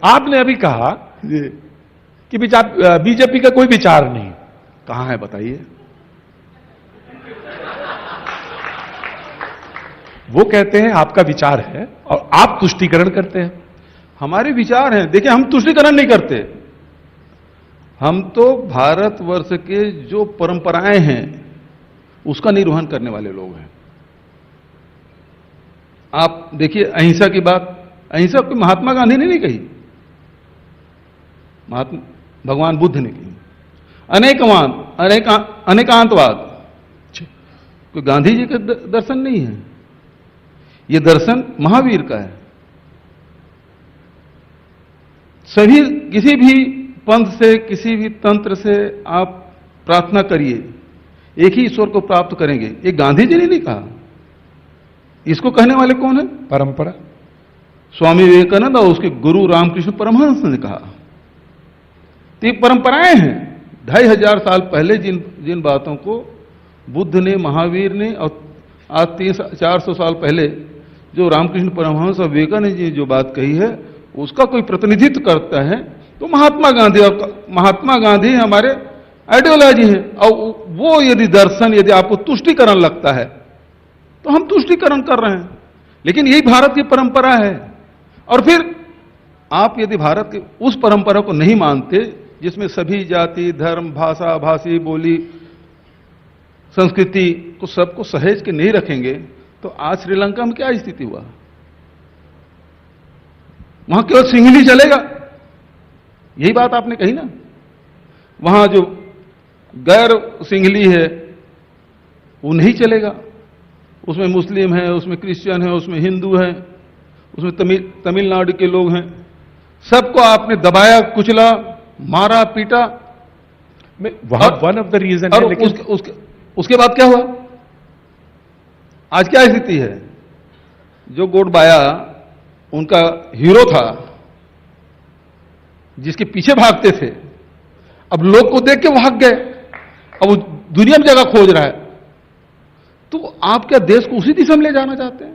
आपने अभी कहा कि बीजेपी का कोई विचार नहीं। कहां है बताइए? वो कहते हैं आपका विचार है और आप तुष्टीकरण करते हैं। हमारे विचार हैं। देखिए, हम तुष्टीकरण नहीं करते। हम तो भारतवर्ष के जो परंपराएं हैं उसका निर्वहन करने वाले लोग हैं। आप देखिए, अहिंसा की बात, अहिंसा कोई महात्मा गांधी ने नहीं कही, महात्मा भगवान बुद्ध ने कही। अनेकांतवाद कोई गांधी जी का दर्शन नहीं है, यह दर्शन महावीर का है। सभी किसी भी पंथ से, किसी भी तंत्र से आप प्रार्थना करिए, एक ही ईश्वर को प्राप्त करेंगे। ये गांधी जी ने नहीं कहा। इसको कहने वाले कौन है? परंपरा। स्वामी विवेकानंद और उसके गुरु रामकृष्ण परमहंस ने कहा। तो ये परंपराएं हैं। 2500 साल पहले जिन बातों को बुद्ध ने, महावीर ने, और आज 300-400 साल पहले जो रामकृष्ण परमहंस और विवेकानंद जी ने जो बात कही है, उसका कोई प्रतिनिधित्व करता है तो महात्मा गांधी। और महात्मा गांधी हमारे आइडियोलॉजी है। और वो यदि दर्शन, यदि आपको तुष्टीकरण लगता है तो हम तुष्टीकरण कर रहे हैं। लेकिन यही भारत की परंपरा है। और फिर आप यदि भारत की उस परंपरा को नहीं मानते जिसमें सभी जाति, धर्म, भाषा, भाषी, बोली, संस्कृति को सबको सहेज के नहीं रखेंगे, तो आज श्रीलंका में क्या स्थिति हुआ? वहां केवल सिंहली चलेगा, यही बात आपने कही ना। वहां जो गैर सिंहली है वो नहीं चलेगा। उसमें मुस्लिम है, उसमें क्रिश्चियन है, उसमें हिंदू है, उसमें तमिलनाडु के लोग हैं। सबको आपने दबाया, कुचला, मारा, पीटा। वहां वन ऑफ द रीजन है। लेकिन उसके बाद क्या हुआ? आज क्या स्थिति है? जो गोटबाया उनका हीरो था, जिसके पीछे भागते थे, अब लोग को देख के भाग गए। अब वो दुनिया में जगह खोज रहा है। तो आप क्या देश को उसी दिशा में ले जाना चाहते हैं?